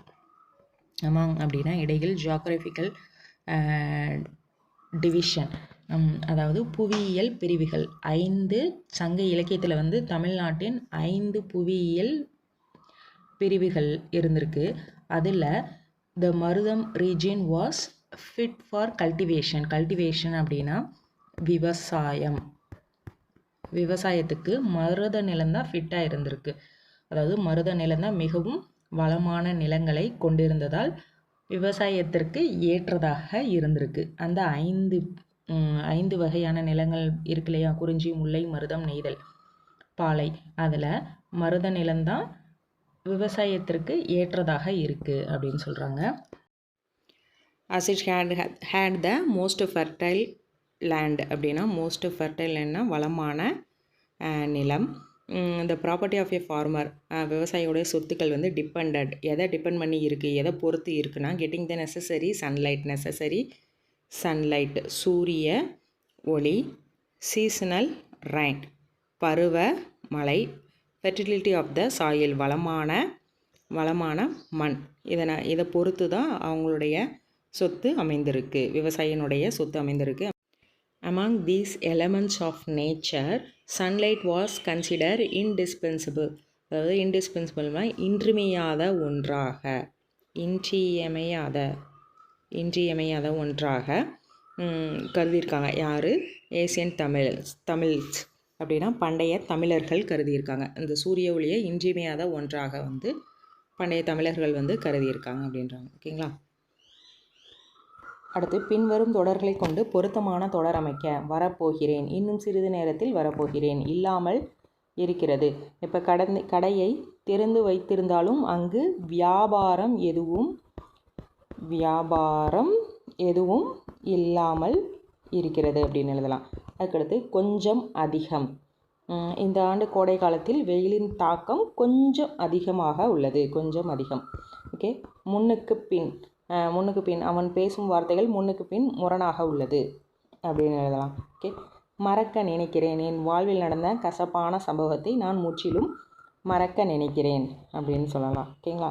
Among அப்படின்னா இடையில், ஜியாகிரபிக்கல் டிவிஷன் அதாவது புவியியல் பிரிவுகள். 5 சங்க இலக்கியத்தில் வந்து தமிழ்நாட்டின் 5 புவியியல் பிரிவுகள் இருந்திருக்கு. அதில் த மருதம் region was fit for cultivation. Cultivation அப்படின்னா விவசாயம். விவசாயத்துக்கு மருத நிலம்தான் ஃபிட்டாக இருந்திருக்கு. அதாவது மருத நிலம்தான் மிகவும் வளமான நிலங்களை கொண்டிருந்ததால் விவசாயத்திற்கு ஏற்றதாக இருந்திருக்கு. அந்த 5 வகையான நிலங்கள் இருக்கு இல்லையா, குறிஞ்சி, முல்லை, மருதம், நெய்தல், பாலை. அதில் மருத நிலம்தான் விவசாயத்திற்கு ஏற்றதாக இருக்குது அப்படின்னு சொல்கிறாங்க. as it had the most fertile land அப்படின்னா most fertile landனா வளமான நிலம். the property of a farmer விவசாயியோடைய சொத்துக்கள் வந்து depended, எதை டிபெண்ட் பண்ணி இருக்குது, எதை பொறுத்து இருக்குன்னா getting the necessary sunlight சூரிய ஒளி, seasonal rain பருவ மழை, fertility of the soil வளமான மண். இதை பொறுத்து தான் அவங்களுடைய சொத்து அமைந்திருக்கு, விவசாயினுடைய சொத்து அமைந்திருக்கு. Among these elements of nature, sunlight was considered indispensable. அதாவது indispensable இன்றியமையாத ஒன்றாக கருதியிருக்காங்க. யார்? ஏசியன் தமிழ்ஸ் அப்படின்னா பண்டைய தமிழர்கள் கருதியிருக்காங்க. இந்த சூரிய ஒளியை இன்றியமையாத ஒன்றாக வந்து பண்டைய தமிழர்கள் வந்து கருதியிருக்காங்க அப்படின்றாங்க. ஓகேங்களா. அடுத்து பின்வரும் தொடர்களை கொண்டு பொருத்தமான தொடர் அமைக்க. வரப்போகிறேன், இன்னும் சிறிது நேரத்தில் வரப்போகிறேன், இல்லாமல் இருக்கிறது. இப்போ கடையை திறந்து வைத்திருந்தாலும் அங்கு வியாபாரம் எதுவும் இல்லாமல் இருக்கிறது அப்படின்னு எழுதலாம். அதுக்கடுத்து கொஞ்சம் அதிகம். இந்த ஆண்டு கோடை காலத்தில் வெயிலின் தாக்கம் கொஞ்சம் அதிகமாக உள்ளது. கொஞ்சம் அதிகம். ஓகே. முன்னுக்கு பின் அவன் பேசும் வார்த்தைகள் முன்னுக்கு பின் முரணாக உள்ளது அப்படின்னு எழுதலாம். ஓகே. மறக்க நினைக்கிறேன், என் வாழ்வில் நடந்த கசப்பான சம்பவத்தை நான் முற்றிலும் மறக்க நினைக்கிறேன் அப்படின்னு சொல்லலாம். ஓகேங்களா.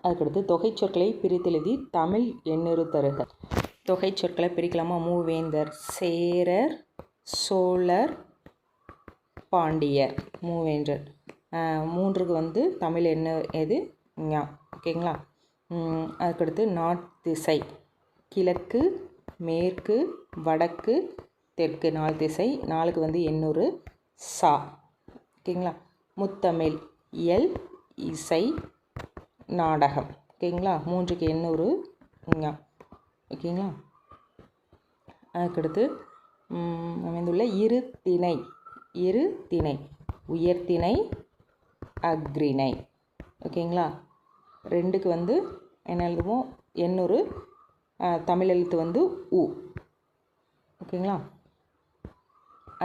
அதுக்கடுத்து தொகை சொற்களை பிரித்தெழுதி தமிழ் எண்ணுரு தருக. தொகை சொற்களை பிரிக்கலாமா? மூவேந்தர், சேரர், சோழர், பாண்டியர், மூவேந்தர். 3க்கு வந்து தமிழ் என்ன எது? ஞா. ஓகேங்களா. அதுக்கடுத்து நாட்டிசை, கிழக்கு, மேற்கு, வடக்கு, தெற்கு, 4 திசை. 4க்கு வந்து எண்ணூறு சா. ஓகேங்களா. முத்தமிழ், இயல், இசை, நாடகம். ஓகேங்களா. 3க்கு எண்ணூறு ஞா. ஓகேங்களா? அதுக்கடுத்து அமைந்துள்ள இரு திணை உயர்திணை அக்ரிணை. ஓகேங்களா? 2க்கு வந்து என்ன எழுதுவோம்? எண்ணூறு தமிழ் எழுத்து வந்து உ. ஓகேங்களா?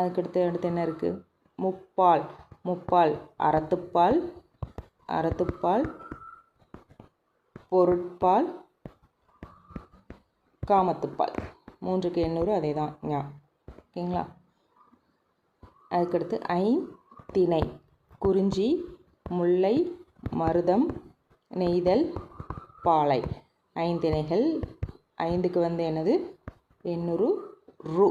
அடுத்து என்ன இருக்குது? முப்பால் அறத்துப்பால் பொருட்பால் காமத்துப்பால். 3க்கு எண்ணூறு அதே தான் ஞா. ஓகேங்களா? அதுக்கடுத்து ஐந்திணை குறிஞ்சி முல்லை மருதம் நெய்தல் பாலை. 5 திணைகள். 5க்கு வந்து என்னது? எண்ணூறு ரு.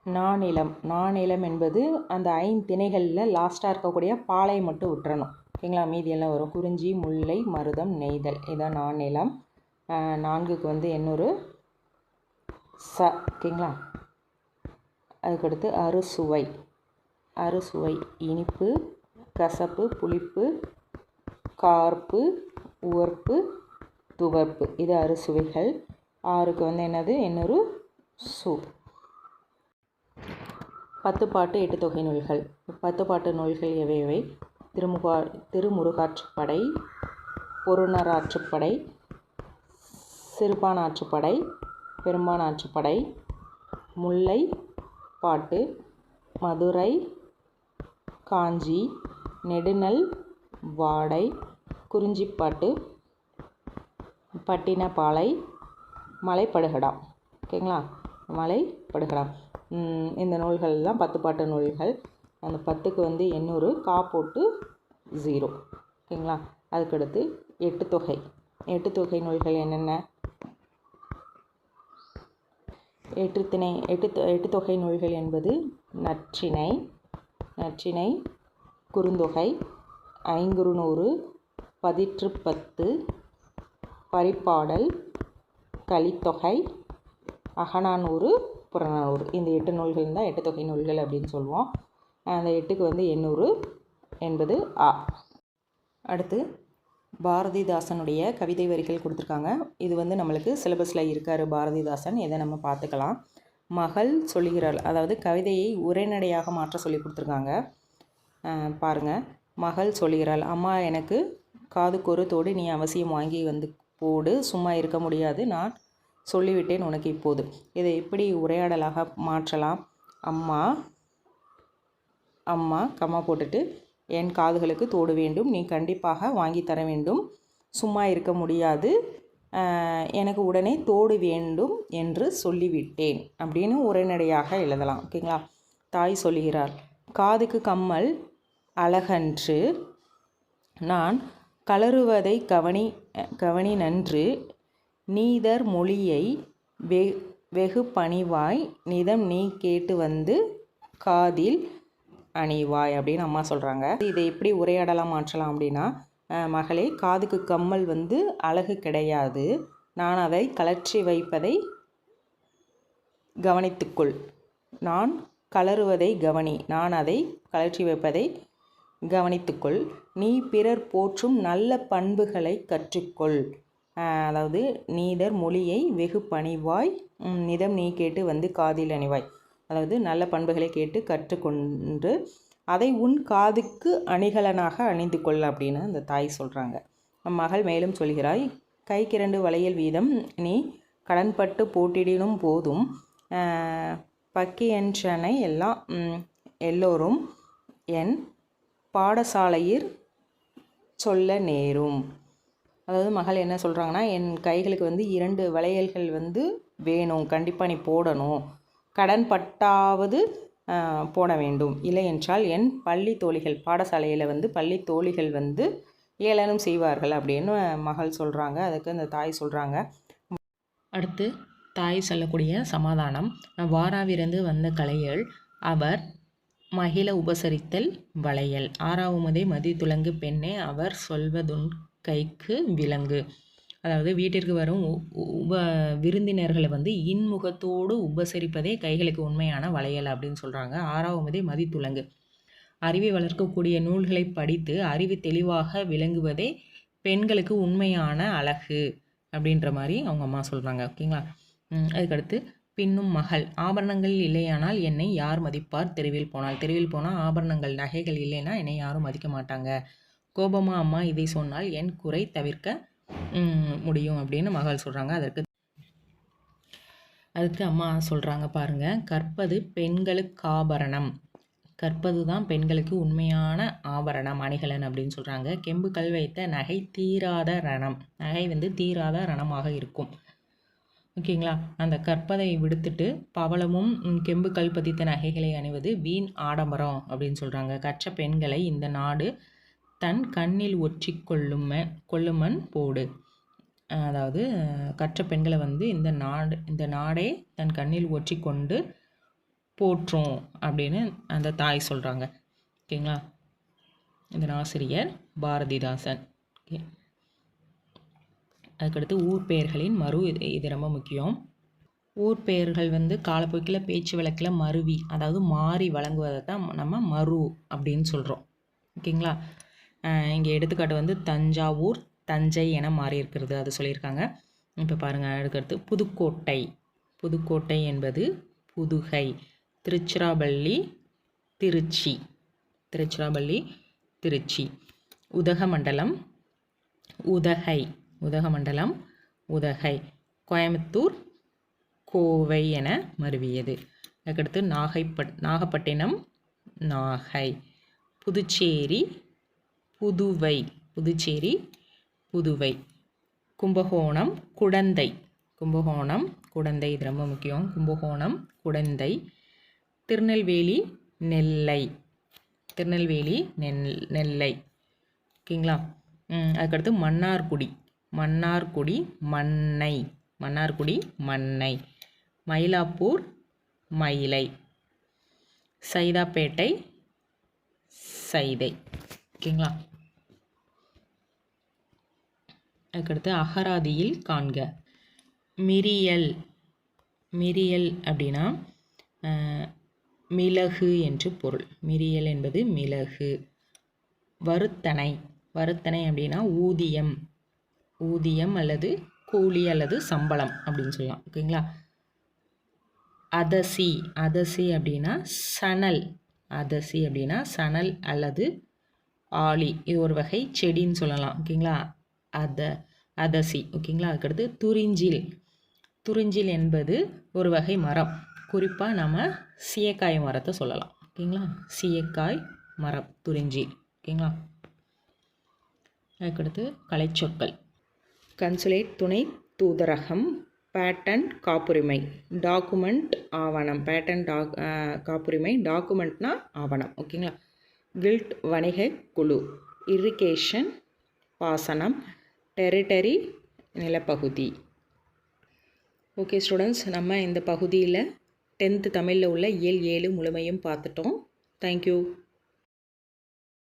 நானிலம் என்பது அந்த 5 திணைகளில் லாஸ்ட்டாக இருக்கக்கூடிய பாலை மட்டும் விட்டுறணும். ஓகேங்களா? மீதியெல்லாம் வரும். குறிஞ்சி முல்லை மருதம் நெய்தல், இதான் நானிலம். 4க்கு வந்து எண்ணூறு ச. ஓகேங்களா? அதுக்கடுத்து அறுசுவை இனிப்பு கசப்பு புளிப்பு கார்ப்பு உவர்ப்பு துவர்ப்பு, இது அறுசுவைகள். 6க்கு வந்து என்னது? எண்ணூறு சு. 10 பாட்டு 8 தொகை நூல்கள். 10 பாட்டு நூல்கள் எவை? திருமுருகாற்றுப்படை, பொருணராற்றுப்படை, சிறுபானாற்றுப்படை, பெரும்பானாற்றுப்படை, முல்லை பாட்டு, மதுரை, காஞ்சி, நெடுநல் வாடை, குறிஞ்சிப்பாட்டு, பட்டினப்பாலை, மலைப்படுகடாம். ஓகேங்களா? மலைப்படுகடாம். இந்த நூல்கள் தான் 10 பாட்டு நூல்கள். அந்த 10க்கு வந்து எண்ணூறு கா போட்டு 0. ஓகேங்களா? அதுக்கடுத்து 8 தொகை நூல்கள் என்னென்ன? 8 தொகை நூல்கள் என்பது நற்றிணை, குறுந்தொகை, ஐங்குறுநூறு, பதிற்றுப்பத்து, பரிபாடல், கலித்தொகை, அகநானூறு, புறநானூறு. இந்த 8 நூல்கள் தான் 8 தொகை நூல்கள் அப்படின்னு சொல்லுவோம். அந்த 8க்கு வந்து எண்ணூறு என்பது ஆ. அடுத்து பாரதிதாசனுடைய கவிதை வரிகள் கொடுத்துருக்காங்க. இது வந்து நம்மளுக்கு சிலபஸில் இருக்கார் பாரதிதாசன். இதை நம்ம பார்த்துக்கலாம். மகள் சொல்லுகிறாள், அதாவது கவிதையை உரைநடையாக மாற்ற சொல்லி கொடுத்துருக்காங்க. பாருங்கள். மகள் சொல்லுகிறாள், அம்மா எனக்கு காதுக்கொரு தோடு நீ அவசியம் வாங்கி வந்து போடு, சும்மா இருக்க முடியாது, நான் சொல்லிவிட்டேன் உனக்கு இப்போது. இதை எப்படி உரையாடலாக மாற்றலாம்? அம்மா கம்மா போட்டுட்டு என் காதுகளுக்கு தோடு வேண்டும், நீ கண்டிப்பாக வாங்கி தர வேண்டும், சும்மா இருக்க முடியாது, எனக்கு உடனே தோடு வேண்டும் என்று சொல்லிவிட்டேன் அப்படின்னு உரைநடையாக எழுதலாம். ஓகேங்களா? தாய் சொல்லுகிறார், காதுக்கு கம்மல் அழகன்று, நான் கலருவதை கவனி நன்று, நீதர் மொழியை வெகு பணிவாய் நிதம் நீ கேட்டு வந்து காதில் அணிவாய் அப்படின்னு அம்மா சொல்கிறாங்க. இதை எப்படி உரையாடலாம் மாற்றலாம் அப்படின்னா, மகளே, காதுக்கு கம்மல் வந்து அழகு கிடையாது, நான் அதை கலற்றி வைப்பதை கவனித்துக்கொள், நான் கலருவதை கவனி, நான் அதை கலற்றி வைப்பதை கவனித்துக்கொள், நீ பிறர் போற்றும் நல்ல பண்புகளை கற்றுக்கொள், அதாவது நீதர் மொழியை வெகு பணிவாய் நிதம் நீ கேட்டு வந்து காதில் அணிவாய், அதாவது நல்ல பண்புகளை கேட்டு கற்றுக்கொண்டு அதை உன் காதுக்கு அணிகலனாக அணிந்து கொள் அப்படின்னு அந்த தாய் சொல்கிறாங்க. மகள் மேலும் சொல்கிறாய், கைக்கு 2 வளையல் வீதம் நீ கடன்பட்டு போட்டிடினும் போதும், பக்கியன்றனை எல்லோரும் என் பாடசாலையில் சொல்ல நேரும். அதாவது மகள் என்ன சொல்கிறாங்கன்னா, என் கைகளுக்கு வந்து 2 வளையல்கள் வந்து வேணும், கண்டிப்பாக நீ போடணும், கடன் பட்டாவது போட வேண்டும், இல்லை என்றால் என் பள்ளி தோழிகள் பாடசாலையில் வந்து பள்ளி தோழிகள் வந்து ஏளனம் செய்வார்கள் அப்படின்னு மகள் சொல்கிறாங்க. அதுக்கு அந்த தாய் சொல்கிறாங்க. அடுத்து தாய் சொல்லக்கூடிய சமாதானம், வாராவிருந்து வந்த கலையல் அவர் மகிழ உபசரித்தல் வளையல், ஆறாவுமதே மதி துலங்கு பெண்ணே அவர் சொல்வதுன் கைக்கு விலங்கு. அதாவது வீட்டிற்கு வரும் விருந்தினர்களை வந்து இன்முகத்தோடு உபசரிப்பதே கைகளுக்கு உண்மையான வளையல் அப்படின்னு சொல்கிறாங்க. 6வதே மதித்துலங்கு, அறிவை வளர்க்கக்கூடிய நூல்களை படித்து அறிவு தெளிவாக விளங்குவதே பெண்களுக்கு உண்மையான அழகு அப்படின்ற மாதிரி அவங்க அம்மா சொல்கிறாங்க. ஓகேங்களா. அதுக்கடுத்து பின்னும் மகள், ஆபரணங்கள் இல்லையானால் என்னை யார் மதிப்பார், தெருவில் போனால். தெருவில் போனால் ஆபரணங்கள் நகைகள் இல்லைன்னா என்னை யாரும் மதிக்க மாட்டாங்க. கோபமாக அம்மா இதை சொன்னால் என் குறை தவிர்க்க முடியும் அப்படின்னு மகள் சொல்கிறாங்க. அதுக்கு அம்மா சொல்கிறாங்க பாருங்கள், கற்பது பெண்களுக்கு ஆபரணம், கற்பது தான் பெண்களுக்கு உண்மையான ஆபரணம், அணிகலன் அப்படின்னு சொல்கிறாங்க. கெம்பு கல் வைத்த நகை தீராத ரணம், நகை வந்து தீராத ரணமாக இருக்கும். ஓகேங்களா. அந்த கற்பதை விடுத்துட்டு பவளமும் கெம்பு கல் பதித்த நகைகளை அணிவது வீண் ஆடம்பரம் அப்படின்னு சொல்கிறாங்க. கற்ற பெண்களை இந்த நாடு தன் கண்ணில் ஒற்றி கொள்ளுமன் போடு, அதாவது கற்ற பெண்களை வந்து இந்த நாடே தன் கண்ணில் ஒற்றி கொண்டு போற்றும் அப்படின்னு அந்த தாய் சொல்கிறாங்க. ஓகேங்களா. இதன் ஆசிரியர் பாரதிதாசன். ஓகே. அதுக்கடுத்து ஊர் பெயர்களின் மறு, இது ரொம்ப முக்கியம். ஊர் பெயர்கள் வந்து காலப்போக்கில் பேச்சு வழக்கில் மருவி, அதாவது மாறி வழங்குவதை தான் நம்ம மறு அப்படின்னு சொல்கிறோம். ஓகேங்களா. இங்கே எடுத்துக்காட்டு வந்து தஞ்சாவூர் தஞ்சை என மாறி இருக்கிறது, அது சொல்லியிருக்காங்க. இப்போ பாருங்கள். அதுக்கடுத்து புதுக்கோட்டை, புதுக்கோட்டை என்பது புதுகை. திருச்சிராப்பள்ளி திருச்சி, திருச்சிராப்பள்ளி திருச்சி. உதகமண்டலம் உதகை, உதகமண்டலம் உதகை. கோயம்புத்தூர் கோவை என மருவியது. அதுக்கடுத்து நாகப்பட்டினம் நாகை. புதுச்சேரி புதுவை, புதுச்சேரி புதுவை. கும்பகோணம் குடந்தை, கும்பகோணம் குடந்தை, இது ரொம்ப முக்கியம். கும்பகோணம் குடந்தை. திருநெல்வேலி நெல்லை, திருநெல்வேலி நெல்லை. ஓகேங்களா. அதுக்கடுத்து மன்னார்குடி, மன்னார்குடி மன்னை, மன்னார்குடி மன்னை. மயிலாப்பூர் மயிலை. சைதாப்பேட்டை சைதை. ஓகேங்களா. அதுக்கடுத்து அகராதியில் காண்க. மிரியல், மிரியல் அப்படின்னா மிளகு என்று பொருள். மிரியல் என்பது மிளகு. வருத்தனை, வருத்தனை அப்படின்னா ஊதியம், ஊதியம் அல்லது கூலி அல்லது சம்பளம் அப்படின்னு சொல்லலாம். ஓகேங்களா. அதசி, அதசி அப்படின்னா சணல், அதசி அப்படின்னா சணல் அல்லது ஆளி, இது ஒரு வகை செடின்னு சொல்லலாம். ஓகேங்களா. அதசி. ஓகேங்களா. அதுக்கடுத்து துறிஞ்சில், துறிஞ்சில் என்பது ஒரு வகை மரம், குறிப்பாக நம்ம சீயக்காய் மரத்தை சொல்லலாம். ஓகேங்களா. சீயக்காய் மரம் துறிஞ்சில். ஓகேங்களா. அதுக்கடுத்து கலைச்சொற்கள். கன்சுலேட் துணை தூதரகம், பேட்டன் காப்புரிமை, டாக்குமெண்ட் ஆவணம், பேட்டன் காப்புரிமை, டாக்குமெண்ட்னா ஆவணம். ஓகேங்களா. கில்ட் வணிக குழு, இரிகேஷன் பாசனம், டெரிட்டரி நிலப்பகுதி. ஓகே ஸ்டூடெண்ட்ஸ், நம்ம இந்த பகுதியில் 10th தமிழில் உள்ள இயல் 7 முழுமையும் பார்த்துட்டோம். தேங்க்யூ.